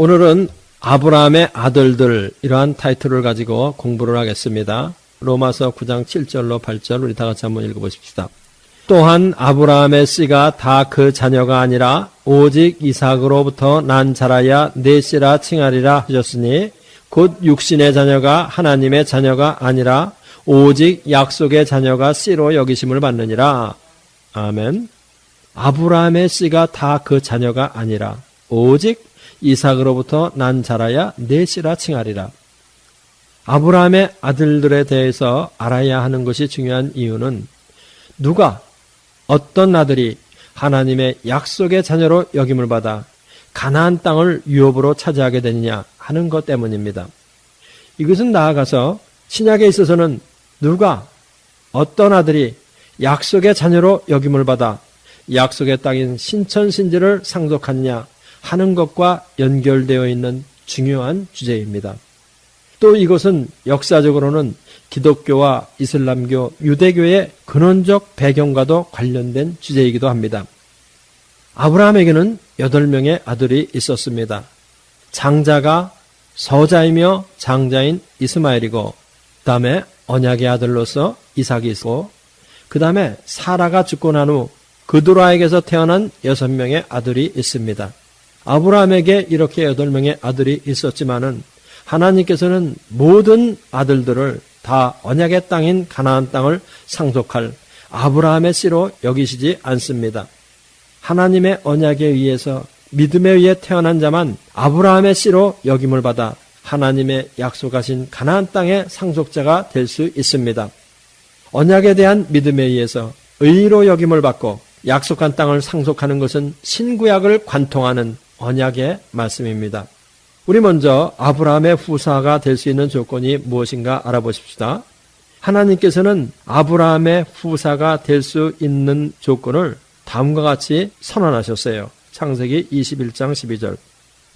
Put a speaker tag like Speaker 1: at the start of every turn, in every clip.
Speaker 1: 오늘은 아브라함의 아들들 이러한 타이틀을 가지고 공부를 하겠습니다. 로마서 9장 7절로 8절 우리 다 같이 한번 읽어보십시다. 또한 아브라함의 씨가 다 그 자녀가 아니라 오직 이삭으로부터 난 자라야 내 씨라 칭하리라 하셨으니 곧 육신의 자녀가 하나님의 자녀가 아니라 오직 약속의 자녀가 씨로 여기심을 받느니라. 아멘. 아브라함의 씨가 다 그 자녀가 아니라 오직 이삭으로부터 난 자라야 내 씨라 칭하리라. 아브라함의 아들들에 대해서 알아야 하는 것이 중요한 이유는 누가 어떤 아들이 하나님의 약속의 자녀로 여김을 받아 가나안 땅을 유업으로 차지하게 되느냐 하는 것 때문입니다. 이것은 나아가서 신약에 있어서는 누가 어떤 아들이 약속의 자녀로 여김을 받아 약속의 땅인 신천신지를 상속하느냐 하는 것과 연결되어 있는 중요한 주제입니다. 또 이것은 역사적으로는 기독교와 이슬람교, 유대교의 근원적 배경과도 관련된 주제이기도 합니다. 아브라함에게는 8명의 아들이 있었습니다. 장자가 서자이며 장자인 이스마엘이고, 그 다음에 언약의 아들로서 이삭이 있고, 그 다음에 사라가 죽고 난 후 그두라에게서 태어난 6명의 아들이 있습니다. 아브라함에게 이렇게 8명의 아들이 있었지만은 하나님께서는 모든 아들들을 다 언약의 땅인 가나안 땅을 상속할 아브라함의 씨로 여기시지 않습니다. 하나님의 언약에 의해서 믿음에 의해 태어난 자만 아브라함의 씨로 여김을 받아 하나님의 약속하신 가나안 땅의 상속자가 될 수 있습니다. 언약에 대한 믿음에 의해서 의로 여김을 받고 약속한 땅을 상속하는 것은 신구약을 관통하는 언약의 말씀입니다. 우리 먼저 아브라함의 후사가 될 수 있는 조건이 무엇인가 알아보십시다. 하나님께서는 아브라함의 후사가 될 수 있는 조건을 다음과 같이 선언하셨어요. 창세기 21장 12절.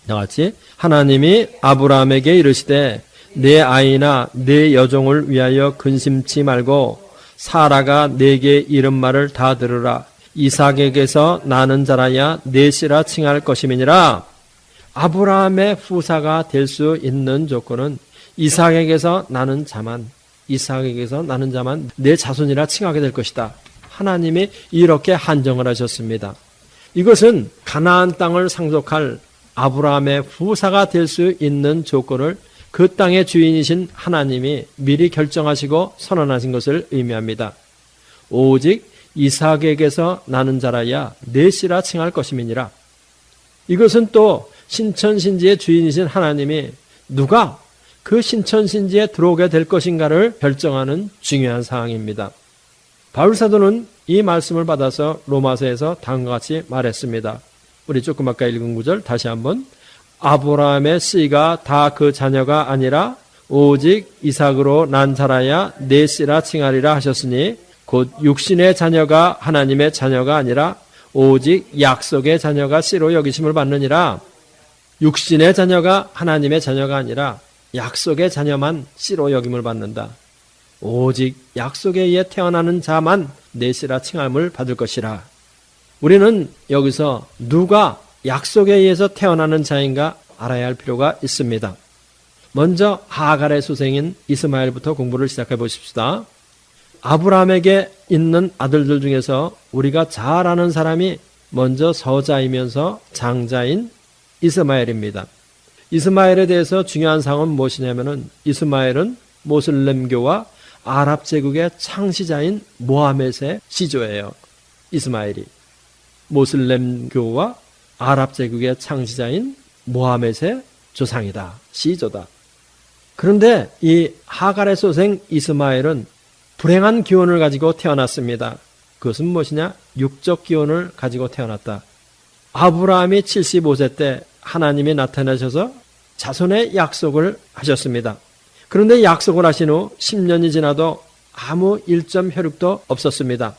Speaker 1: 나같이 하나님이 아브라함에게 이르시되 내 아이나 내 여종을 위하여 근심치 말고 사라가 내게 이른 말을 다 들으라. 이삭에게서 나는 자라야 내 씨라 칭할 것임이니라. 아브라함의 후사가 될 수 있는 조건은 이삭에게서 나는 자만 내 자손이라 칭하게 될 것이다. 하나님이 이렇게 한정을 하셨습니다. 이것은 가나안 땅을 상속할 아브라함의 후사가 될 수 있는 조건을 그 땅의 주인이신 하나님이 미리 결정하시고 선언하신 것을 의미합니다. 오직 이삭에게서 나는 자라야 내 씨라 칭할 것임이니라. 이것은 또 신천신지의 주인이신 하나님이 누가 그 신천신지에 들어오게 될 것인가를 결정하는 중요한 사항입니다. 바울사도는 이 말씀을 받아서 로마서에서 다음과 같이 말했습니다. 우리 조금 아까 읽은 구절 다시 한번. 아브라함의 씨가 다 그 자녀가 아니라 오직 이삭으로 난 자라야 내 씨라 칭하리라 하셨으니 곧 육신의 자녀가 하나님의 자녀가 아니라 오직 약속의 자녀가 씨로 여기심을 받느니라. 육신의 자녀가 하나님의 자녀가 아니라 약속의 자녀만 씨로 여김을 받는다. 오직 약속에 의해 태어나는 자만 내 씨라 칭함을 받을 것이라. 우리는 여기서 누가 약속에 의해서 태어나는 자인가 알아야 할 필요가 있습니다. 먼저 하갈의 소생인 이스마엘부터 공부를 시작해 보십시다. 아브라함에게 있는 아들들 중에서 우리가 잘 아는 사람이 먼저 서자이면서 장자인 이스마엘입니다. 이스마엘에 대해서 중요한 사항은 무엇이냐면은 이스마엘은 모슬렘교와 아랍 제국의 창시자인 모하멧의 시조예요. 이스마엘이 모슬렘교와 아랍 제국의 창시자인 모하멧의 조상이다. 시조다. 그런데 이 하갈의 소생 이스마엘은 불행한 기원을 가지고 태어났습니다. 그것은 무엇이냐? 육적 기원을 가지고 태어났다. 아브라함이 75세 때 하나님이 나타나셔서 자손의 약속을 하셨습니다. 그런데 약속을 하신 후 10년이 지나도 아무 일점 혈육도 없었습니다.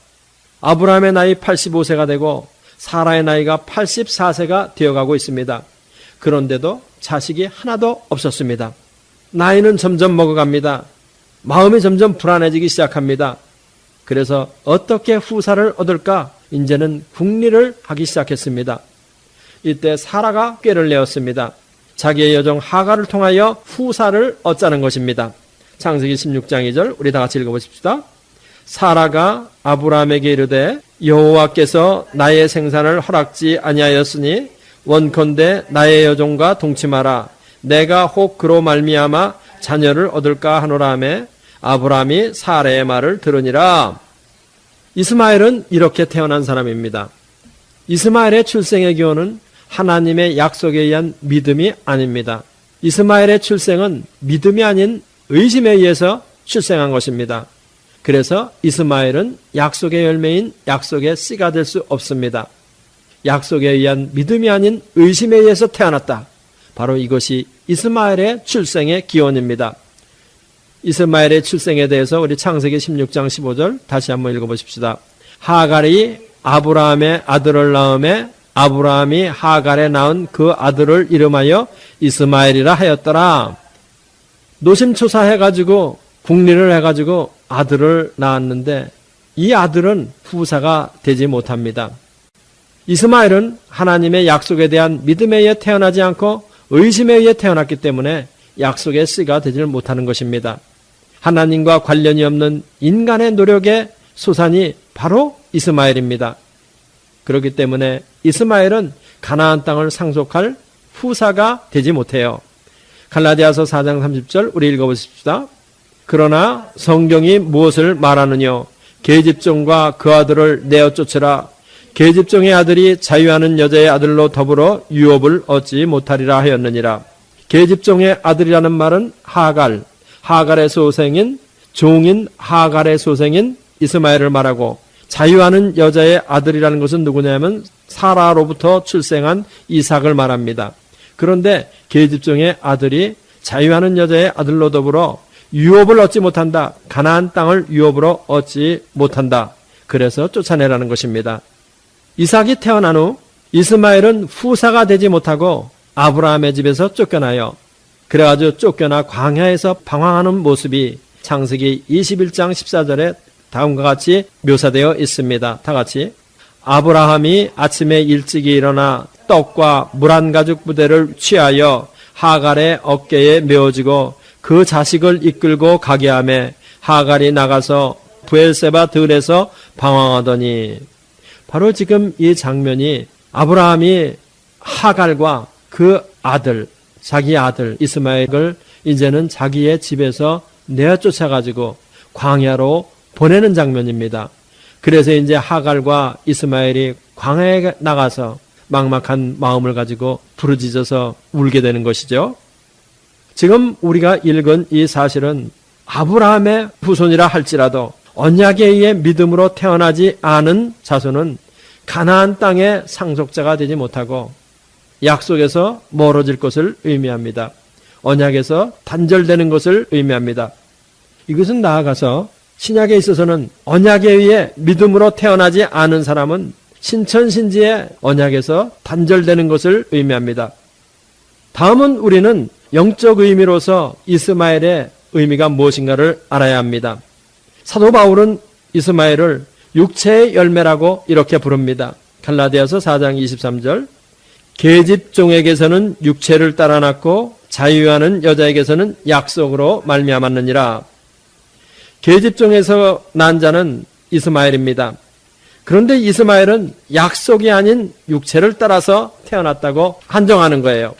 Speaker 1: 아브라함의 나이 85세가 되고 사라의 나이가 84세가 되어가고 있습니다. 그런데도 자식이 하나도 없었습니다. 나이는 점점 먹어갑니다. 마음이 점점 불안해지기 시작합니다. 그래서 어떻게 후사를 얻을까? 이제는 궁리를 하기 시작했습니다. 이때 사라가 꾀를 내었습니다. 자기의 여종 하갈을 통하여 후사를 얻자는 것입니다. 창세기 16장 2절 우리 다 같이 읽어보십시다. 사라가 아브라함에게 이르되 여호와께서 나의 생산을 허락지 아니하였으니 원컨대 나의 여종과 동침하라. 내가 혹 그로 말미암아 자녀를 얻을까 하노라 하매 아브라함이 사라의 말을 들으니라. 이스마엘은 이렇게 태어난 사람입니다. 이스마엘의 출생의 기원은 하나님의 약속에 의한 믿음이 아닙니다. 이스마엘의 출생은 믿음이 아닌 의심에 의해서 출생한 것입니다. 그래서 이스마엘은 약속의 열매인 약속의 씨가 될 수 없습니다. 약속에 의한 믿음이 아닌 의심에 의해서 태어났다. 바로 이것이 이스마엘의 출생의 기원입니다. 이스마엘의 출생에 대해서 우리 창세기 16장 15절 다시 한번 읽어보십시다. 하갈이 아브라함의 아들을 낳음에 아브라함이 하갈에 낳은 그 아들을 이름하여 이스마엘이라 하였더라. 노심초사해가지고 국리를 해가지고 아들을 낳았는데 이 아들은 후사가 되지 못합니다. 이스마엘은 하나님의 약속에 대한 믿음에 의해 태어나지 않고 의심에 의해 태어났기 때문에 약속의 씨가 되지 못하는 것입니다. 하나님과 관련이 없는 인간의 노력의 소산이 바로 이스마엘입니다. 그렇기 때문에 이스마엘은 가나안 땅을 상속할 후사가 되지 못해요. 갈라디아서 4장 30절 우리 읽어보십시다. 그러나 성경이 무엇을 말하느냐? 계집종과 그 아들을 내어 쫓으라. 계집종의 아들이 자유하는 여자의 아들로 더불어 유업을 얻지 못하리라 하였느니라. 계집종의 아들이라는 말은 하갈의 소생인 종인 하갈의 소생인 이스마엘을 말하고, 자유하는 여자의 아들이라는 것은 누구냐면 사라로부터 출생한 이삭을 말합니다. 그런데 계집종의 아들이 자유하는 여자의 아들로 더불어 유업을 얻지 못한다. 가나안 땅을 유업으로 얻지 못한다. 그래서 쫓아내라는 것입니다. 이삭이 태어난 후 이스마엘은 후사가 되지 못하고 아브라함의 집에서 쫓겨나요. 그래가지고 쫓겨나 광야에서 방황하는 모습이 창세기 21장 14절에 다음과 같이 묘사되어 있습니다. 다 같이. 아브라함이 아침에 일찍이 일어나 떡과 물 한 가죽 부대를 취하여 하갈의 어깨에 메어지고 그 자식을 이끌고 가게 하매 하갈이 나가서 브엘세바 들에서 방황하더니, 바로 지금 이 장면이 아브라함이 하갈과 그 아들, 자기 아들 이스마엘을 이제는 자기의 집에서 내어 쫓아가지고 광야로 보내는 장면입니다. 그래서 이제 하갈과 이스마엘이 광야에 나가서 막막한 마음을 가지고 부르짖어서 울게 되는 것이죠. 지금 우리가 읽은 이 사실은 아브라함의 후손이라 할지라도 언약에 의해 믿음으로 태어나지 않은 자손은 가나안 땅의 상속자가 되지 못하고 약속에서 멀어질 것을 의미합니다. 언약에서 단절되는 것을 의미합니다. 이것은 나아가서 신약에 있어서는 언약에 의해 믿음으로 태어나지 않은 사람은 신천신지의 언약에서 단절되는 것을 의미합니다. 다음은 우리는 영적 의미로서 이스마엘의 의미가 무엇인가를 알아야 합니다. 사도 바울은 이스마엘을 육체의 열매라고 이렇게 부릅니다. 갈라디아서 4장 23절 계집종에게서는 육체를 따라 낳고 자유하는 여자에게서는 약속으로 말미암았느니라. 계집종에서 난 자는 이스마엘입니다. 그런데 이스마엘은 약속이 아닌 육체를 따라서 태어났다고 한정하는 거예요.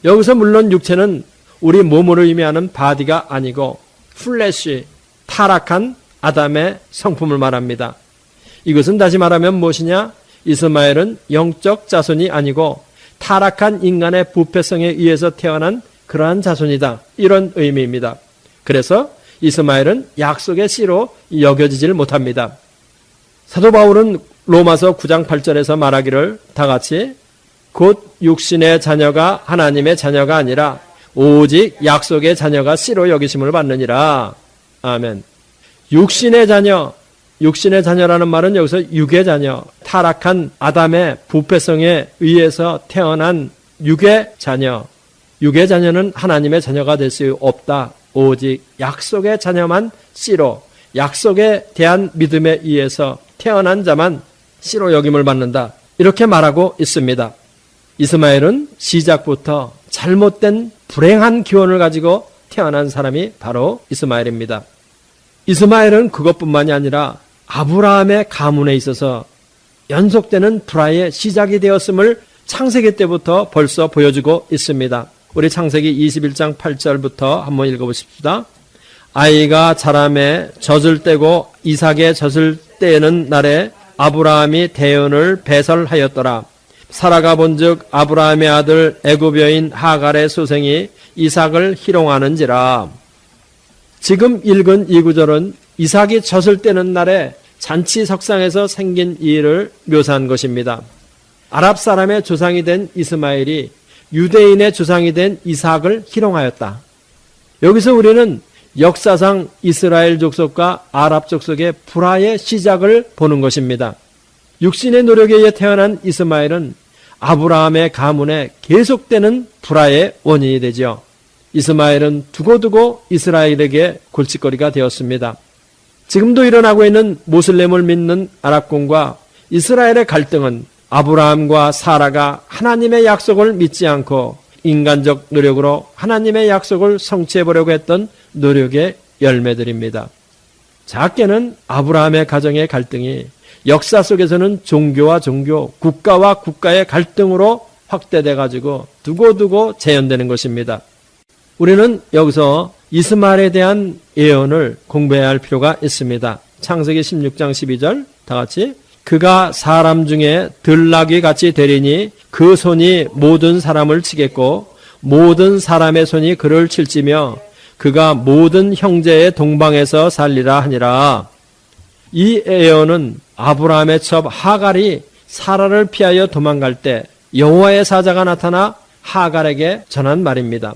Speaker 1: 여기서 물론 육체는 우리 몸을 의미하는 바디가 아니고 플래시, 타락한 아담의 성품을 말합니다. 이것은 다시 말하면 무엇이냐? 이스마엘은 영적 자손이 아니고 타락한 인간의 부패성에 의해서 태어난 그러한 자손이다. 이런 의미입니다. 그래서 이스마엘은 약속의 씨로 여겨지질 못합니다. 사도 바울은 로마서 9장 8절에서 말하기를 다 같이 곧 육신의 자녀가 하나님의 자녀가 아니라 오직 약속의 자녀가 씨로 여기심을 받느니라. 아멘. 육신의 자녀라는 말은 여기서 육의 자녀, 타락한 아담의 부패성에 의해서 태어난 육의 자녀는 하나님의 자녀가 될 수 없다. 오직 약속의 자녀만 씨로, 약속에 대한 믿음에 의해서 태어난 자만 씨로 여김을 받는다. 이렇게 말하고 있습니다. 이스마엘은 시작부터 잘못된 불행한 기원을 가지고 태어난 사람이 바로 이스마엘입니다. 이스마엘은 그것뿐만이 아니라 아브라함의 가문에 있어서 연속되는 불화의 시작이 되었음을 창세기 때부터 벌써 보여주고 있습니다. 우리 창세기 21장 8절부터 한번 읽어보십시다. 아이가 자라매 젖을 떼고 이삭의 젖을 떼는 날에 아브라함이 대언을 배설하였더라. 사라가 본즉 아브라함의 아들 애굽 여인 하갈의 소생이 이삭을 희롱하는지라. 지금 읽은 이 구절은 이삭이 젖을 떼는 날에 잔치 석상에서 생긴 일을 묘사한 것입니다. 아랍 사람의 조상이 된 이스마엘이 유대인의 조상이 된 이삭을 희롱하였다. 여기서 우리는 역사상 이스라엘 족속과 아랍 족속의 불화의 시작을 보는 것입니다. 육신의 노력에 의해 태어난 이스마엘은 아브라함의 가문에 계속되는 불화의 원인이 되죠. 이스마엘은 두고두고 이스라엘에게 골칫거리가 되었습니다. 지금도 일어나고 있는 모슬렘을 믿는 아랍군과 이스라엘의 갈등은 아브라함과 사라가 하나님의 약속을 믿지 않고 인간적 노력으로 하나님의 약속을 성취해보려고 했던 노력의 열매들입니다. 작게는 아브라함의 가정의 갈등이 역사 속에서는 종교와 종교, 국가와 국가의 갈등으로 확대돼 가지고 두고두고 재현되는 것입니다. 우리는 여기서 이스마엘에 대한 예언을 공부해야 할 필요가 있습니다. 창세기 16장 12절 다 같이 그가 사람 중에 들나귀 같이 되리니 그 손이 모든 사람을 치겠고 모든 사람의 손이 그를 칠지며 그가 모든 형제의 동방에서 살리라 하니라. 이 예언은 아브라함의 첩 하갈이 사라를 피하여 도망갈 때 여호와의 사자가 나타나 하갈에게 전한 말입니다.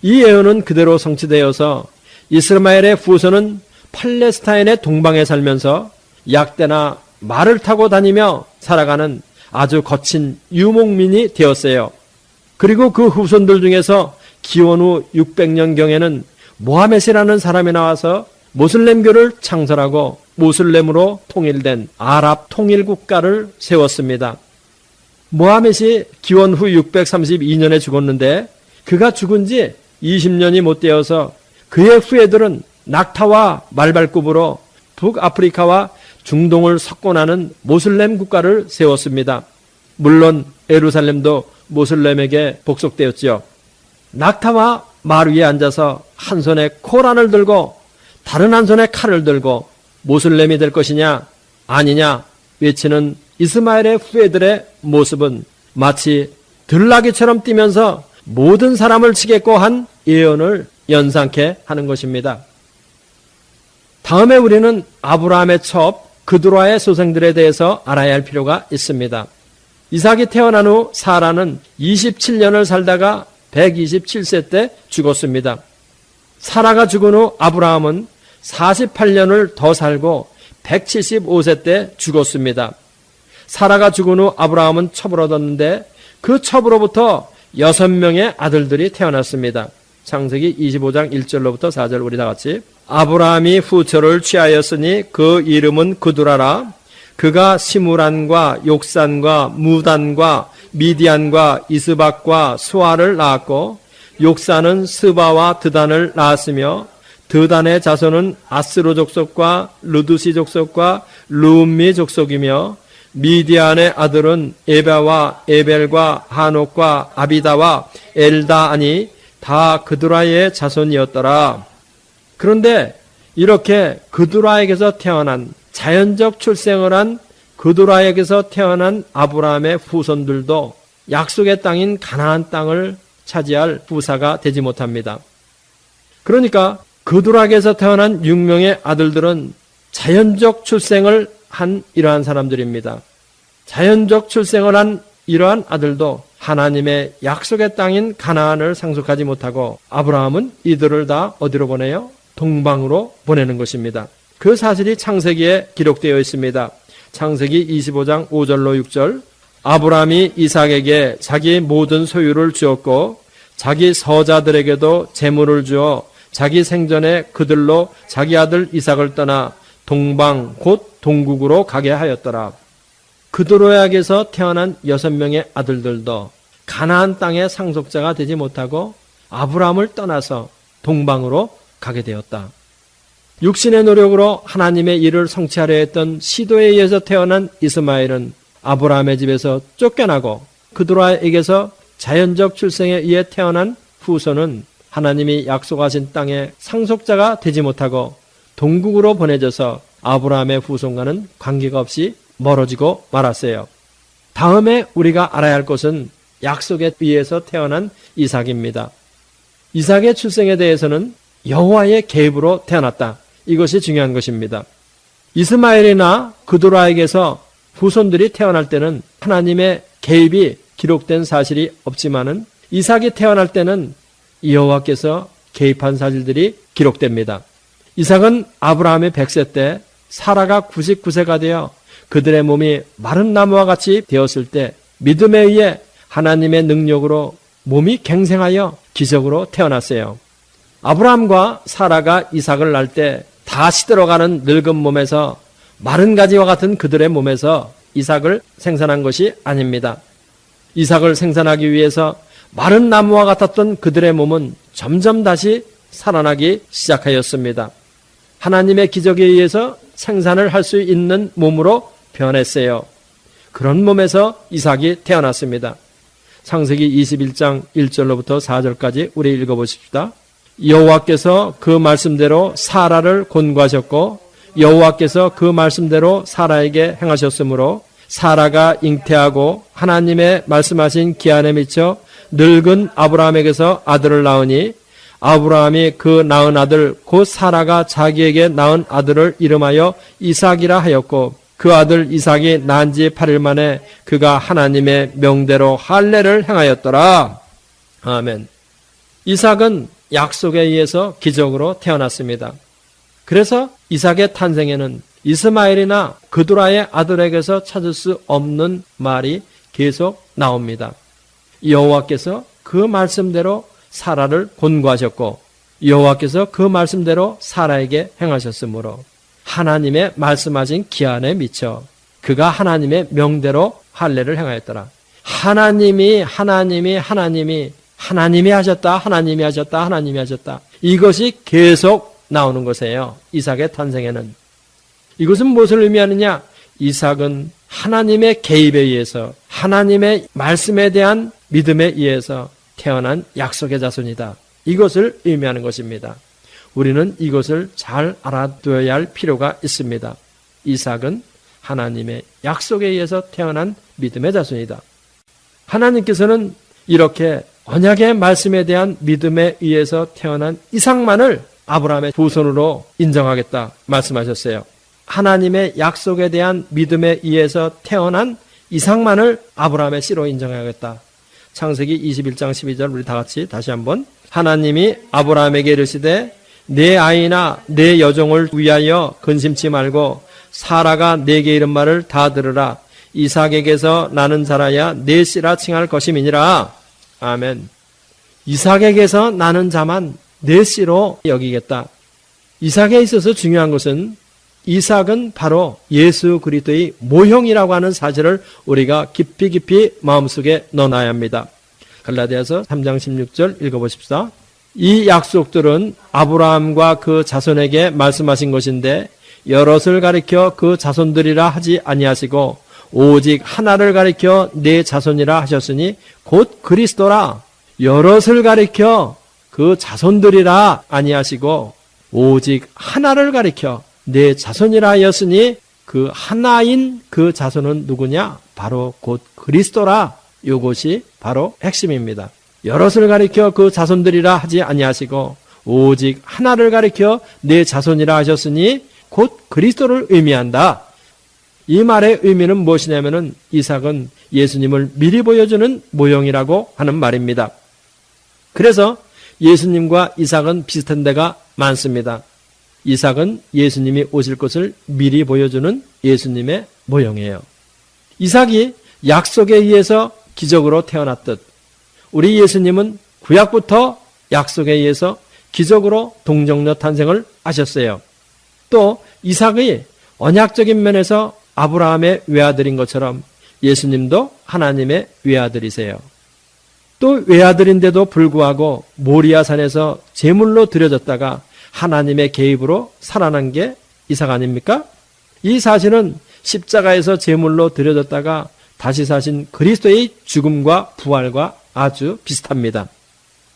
Speaker 1: 이 예언은 그대로 성취되어서 이스마엘의 후손은 팔레스타인의 동방에 살면서 약대나 말을 타고 다니며 살아가는 아주 거친 유목민이 되었어요. 그리고 그 후손들 중에서 기원 후 600년경에는 모하멧이라는 사람이 나와서 모슬렘교를 창설하고 모슬렘으로 통일된 아랍 통일국가를 세웠습니다. 모하멧이 기원 후 632년에 죽었는데 그가 죽은 지 20년이 못 되어서 그의 후예들은 낙타와 말발굽으로 북아프리카와 중동을 석권하는 모슬렘 국가를 세웠습니다. 물론 예루살렘도 모슬렘에게 복속되었죠. 낙타와 말 위에 앉아서 한 손에 코란을 들고 다른 한 손에 칼을 들고 모슬렘이 될 것이냐 아니냐 외치는 이스마엘의 후예들의 모습은 마치 들나귀처럼 뛰면서 모든 사람을 치겠고 한 예언을 연상케 하는 것입니다. 다음에 우리는 아브라함의 첩 그두라의 소생들에 대해서 알아야 할 필요가 있습니다. 이삭이 태어난 후 사라는 27년을 살다가 127세 때 죽었습니다. 사라가 죽은 후 아브라함은 48년을 더 살고 175세 때 죽었습니다. 사라가 죽은 후 아브라함은 첩을 얻었는데 그 첩으로부터 6명의 아들들이 태어났습니다. 창세기 25장 1절로부터 4절 우리 다 같이 아브라함이 후처를 취하였으니 그 이름은 그두라라. 그가 시므란과 욕산과 무단과 미디안과 이스박과 수아를 낳았고 욕산은 스바와 드단을 낳았으며 드단의 자손은 아스로 족속과 르두시 족속과 르움미 족속이며 미디안의 아들은 에바와 에벨과 하녹과 아비다와 엘다아니 다 그두라의 자손이었더라. 그런데 이렇게 그두라에게서 태어난 자연적 출생을 한 그두라에게서 태어난 아브라함의 후손들도 약속의 땅인 가나안 땅을 차지할 부사가 되지 못합니다. 그러니까 그두라에게서 태어난 6명의 아들들은 자연적 출생을 한 이러한 사람들입니다. 자연적 출생을 한 이러한 아들도 하나님의 약속의 땅인 가나안을 상속하지 못하고 아브라함은 이들을 다 어디로 보내요? 동방으로 보내는 것입니다. 그 사실이 창세기에 기록되어 있습니다. 창세기 25장 5절로 6절 아브라함이 이삭에게 자기 모든 소유를 주었고 자기 서자들에게도 재물을 주어 자기 생전에 그들로 자기 아들 이삭을 떠나 동방 곧 동국으로 가게 하였더라. 그두로약에서 태어난 6명의 아들들도 가나안 땅의 상속자가 되지 못하고 아브라함을 떠나서 동방으로 가게 되었다. 육신의 노력으로 하나님의 일을 성취하려 했던 시도에 의해서 태어난 이스마엘은 아브라함의 집에서 쫓겨나고 그드라에게서 자연적 출생에 의해 태어난 후손은 하나님이 약속하신 땅의 상속자가 되지 못하고 동국으로 보내져서 아브라함의 후손과는 관계가 없이 멀어지고 말았어요. 다음에 우리가 알아야 할 것은 약속에 의해서 태어난 이삭입니다. 이삭의 출생에 대해서는 여호와의 계획으로 태어났다. 이것이 중요한 것입니다. 이스마엘이나 그드라에게서 후손들이 태어날 때는 하나님의 개입이 기록된 사실이 없지만은 이삭이 태어날 때는 여호와께서 개입한 사실들이 기록됩니다. 이삭은 아브라함의 100세 때 사라가 99세가 되어 그들의 몸이 마른 나무와 같이 되었을 때 믿음에 의해 하나님의 능력으로 몸이 갱생하여 기적으로 태어났어요. 아브라함과 사라가 이삭을 낳을 때 다 시들어가는 늙은 몸에서 마른 가지와 같은 그들의 몸에서 이삭을 생산한 것이 아닙니다. 이삭을 생산하기 위해서 마른 나무와 같았던 그들의 몸은 점점 다시 살아나기 시작하였습니다. 하나님의 기적에 의해서 생산을 할 수 있는 몸으로 변했어요. 그런 몸에서 이삭이 태어났습니다. 창세기 21장 1절로부터 4절까지 우리 읽어보십시다. 여호와께서 그 말씀대로 사라를 곤고하셨고 여호와께서 그 말씀대로 사라에게 행하셨으므로 사라가 잉태하고 하나님의 말씀하신 기한에 미쳐 늙은 아브라함에게서 아들을 낳으니 아브라함이 그 낳은 아들 곧 사라가 자기에게 낳은 아들을 이름하여 이삭이라 하였고 그 아들 이삭이 낳은 지 8일 만에 그가 하나님의 명대로 할례를 행하였더라. 아멘. 이삭은 약속에 의해서 기적으로 태어났습니다. 그래서 이삭의 탄생에는 이스마엘이나 그드라의 아들에게서 찾을 수 없는 말이 계속 나옵니다. 여호와께서 그 말씀대로 사라를 곤고하셨고 여호와께서 그 말씀대로 사라에게 행하셨으므로 하나님의 말씀하신 기한에 미쳐 그가 하나님의 명대로 할례를 행하였더라. 하나님이 하셨다. 이것이 계속 나오는 것이에요. 이삭의 탄생에는. 이것은 무엇을 의미하느냐? 이삭은 하나님의 개입에 의해서 하나님의 말씀에 대한 믿음에 의해서 태어난 약속의 자손이다. 이것을 의미하는 것입니다. 우리는 이것을 잘 알아둬야 할 필요가 있습니다. 이삭은 하나님의 약속에 의해서 태어난 믿음의 자손이다. 하나님께서는 이렇게 언약의 말씀에 대한 믿음에 의해서 태어난 이삭만을 아브라함의 후손으로 인정하겠다 말씀하셨어요. 하나님의 약속에 대한 믿음에 의해서 태어난 이삭만을 아브라함의 씨로 인정하겠다. 창세기 21장 12절 우리 다 같이 다시 한번. 하나님이 아브라함에게 이르시되 내 아이나 내 여종을 위하여 근심치 말고 사라가 내게 이른 말을 다 들으라. 이삭에게서 나는 자라야 내 씨라 칭할 것임이니라. 아멘. 이삭에게서 나는 자만 내 씨로 여기겠다. 이삭에 있어서 중요한 것은 이삭은 바로 예수 그리스도의 모형이라고 하는 사실을 우리가 깊이 마음속에 넣어놔야 합니다. 갈라디아서 3장 16절 읽어보십시다. 이 약속들은 아브라함과 그 자손에게 말씀하신 것인데 여럿을 가리켜 그 자손들이라 하지 아니하시고 오직 하나를 가리켜 내 자손이라 하셨으니 곧 그리스도라. 여럿을 가리켜 그 자손들이라 아니하시고 오직 하나를 가리켜 내 자손이라 하였으니 그 하나인 그 자손은 누구냐? 바로 곧 그리스도라. 이것이 바로 핵심입니다. 여럿을 가리켜 그 자손들이라 하지 아니하시고 오직 하나를 가리켜 내 자손이라 하셨으니 곧 그리스도를 의미한다. 이 말의 의미는 무엇이냐면은 이삭은 예수님을 미리 보여주는 모형이라고 하는 말입니다. 그래서 예수님과 이삭은 비슷한 데가 많습니다. 이삭은 예수님이 오실 것을 미리 보여주는 예수님의 모형이에요. 이삭이 약속에 의해서 기적으로 태어났듯 우리 예수님은 구약부터 약속에 의해서 기적으로 동정녀 탄생을 하셨어요. 또 이삭의 언약적인 면에서 아브라함의 외아들인 것처럼 예수님도 하나님의 외아들이세요. 또 외아들인데도 불구하고 모리아산에서 제물로 드려졌다가 하나님의 개입으로 살아난 게 이삭 아닙니까? 이 사실은 십자가에서 제물로 드려졌다가 다시 사신 그리스도의 죽음과 부활과 아주 비슷합니다.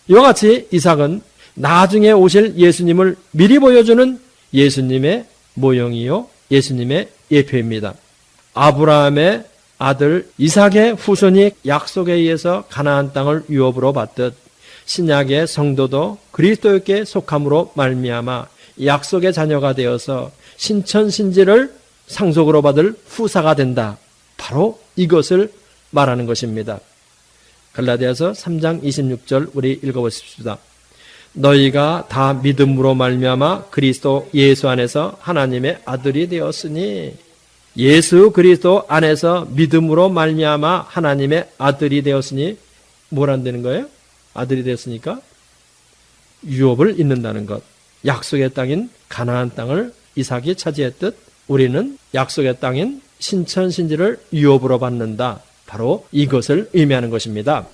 Speaker 1: 이와 같이 이삭은 나중에 오실 예수님을 미리 보여주는 예수님의 모형이요 예수님의 예표입니다. 아브라함의 아들 이삭의 후손이 약속에 의해서 가나안 땅을 유업으로 받듯 신약의 성도도 그리스도께 속함으로 말미암아 약속의 자녀가 되어서 신천신지를 상속으로 받을 후사가 된다. 바로 이것을 말하는 것입니다. 갈라디아서 3장 26절 우리 읽어보십시다. 너희가 다 믿음으로 말미암아 그리스도 예수 안에서 하나님의 아들이 되었으니, 예수 그리스도 안에서 믿음으로 말미암아 하나님의 아들이 되었으니 뭘 안 되는 거예요? 아들이 되었으니까 유업을 잇는다는 것. 약속의 땅인 가나안 땅을 이삭이 차지했듯 우리는 약속의 땅인 신천신지를 유업으로 받는다. 바로 이것을 의미하는 것입니다.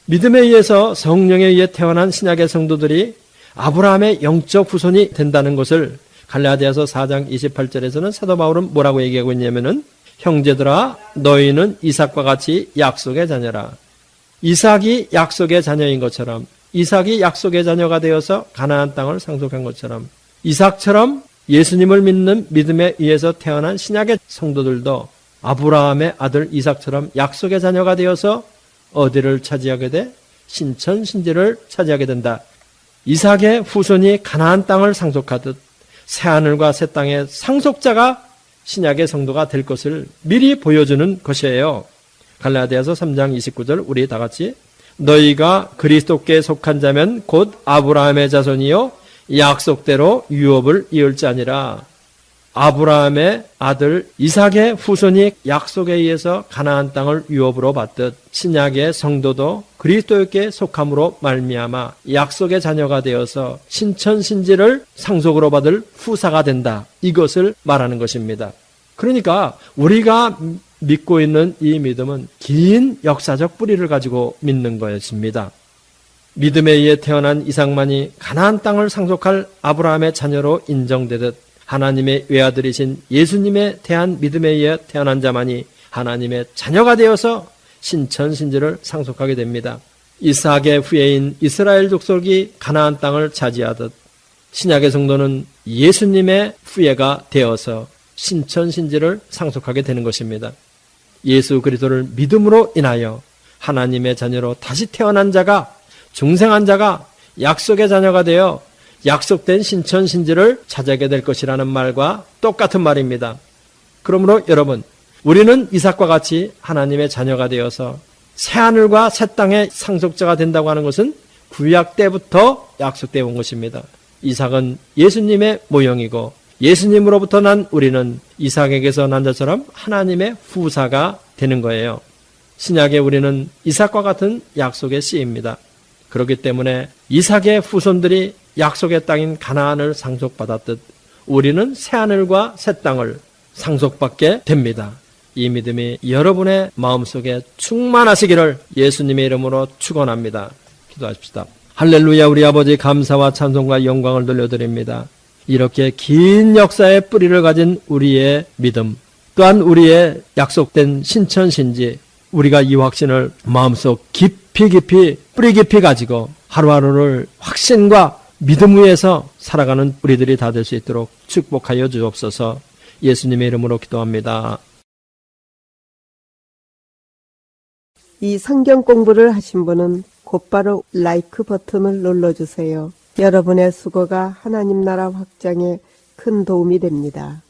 Speaker 1: 믿음에 의해서 성령에 의해 태어난 신약의 성도들이 아브라함의 영적 후손이 된다는 것을 갈라디아서 4장 28절에서는 사도 바울은 뭐라고 얘기하고 있냐면은, 형제들아 너희는 이삭과 같이 약속의 자녀라. 이삭이 약속의 자녀인 것처럼, 이삭이 약속의 자녀가 되어서 가나안 땅을 상속한 것처럼, 이삭처럼 예수님을 믿는 믿음에 의해서 태어난 신약의 성도들도 아브라함의 아들 이삭처럼 약속의 자녀가 되어서 어디를 차지하게 돼? 신천신지를 차지하게 된다. 이삭의 후손이 가나안 땅을 상속하듯 새하늘과 새 땅의 상속자가 신약의 성도가 될 것을 미리 보여주는 것이에요. 갈라디아서 3장 29절 우리 다 같이, 너희가 그리스도께 속한 자면 곧 아브라함의 자손이요 약속대로 유업을 이을 자니라. 아브라함의 아들 이삭의 후손이 약속에 의해서 가나안 땅을 유업으로 받듯 신약의 성도도 그리스도께 속함으로 말미암아 약속의 자녀가 되어서 신천신지를 상속으로 받을 후사가 된다. 이것을 말하는 것입니다. 그러니까 우리가 믿고 있는 이 믿음은 긴 역사적 뿌리를 가지고 믿는 것입니다. 믿음에 의해 태어난 이삭만이 가나안 땅을 상속할 아브라함의 자녀로 인정되듯 하나님의 외아들이신 예수님에 대한 믿음에 의해 태어난 자만이 하나님의 자녀가 되어서 신천신지를 상속하게 됩니다. 이삭의 후예인 이스라엘 족속이 가나안 땅을 차지하듯 신약의 성도는 예수님의 후예가 되어서 신천신지를 상속하게 되는 것입니다. 예수 그리스도를 믿음으로 인하여 하나님의 자녀로 다시 태어난 자가, 중생한 자가 약속의 자녀가 되어 약속된 신천신지를 차지하게 될 것이라는 말과 똑같은 말입니다. 그러므로 여러분, 우리는 이삭과 같이 하나님의 자녀가 되어서 새하늘과 새 땅의 상속자가 된다고 하는 것은 구약 때부터 약속되어 온 것입니다. 이삭은 예수님의 모형이고 예수님으로부터 난 우리는 이삭에게서 난 자처럼 하나님의 후사가 되는 거예요. 신약에 우리는 이삭과 같은 약속의 씨입니다. 그렇기 때문에 이삭의 후손들이 약속의 땅인 가나안을 상속받았듯 우리는 새하늘과 새 땅을 상속받게 됩니다. 이 믿음이 여러분의 마음속에 충만하시기를 예수님의 이름으로 축원합니다. 기도하십시다. 할렐루야. 우리 아버지 감사와 찬송과 영광을 돌려드립니다. 이렇게 긴 역사의 뿌리를 가진 우리의 믿음, 또한 우리의 약속된 신천신지, 우리가 이 확신을 마음속 깊이 뿌리 깊이 가지고 하루하루를 확신과 믿음 위에서 살아가는 우리들이 다 될 수 있도록 축복하여 주옵소서. 예수님의 이름으로 기도합니다.
Speaker 2: 이 성경 공부를 하신 분은 곧바로 라이크 버튼을 눌러주세요. 여러분의 수고가 하나님 나라 확장에 큰 도움이 됩니다.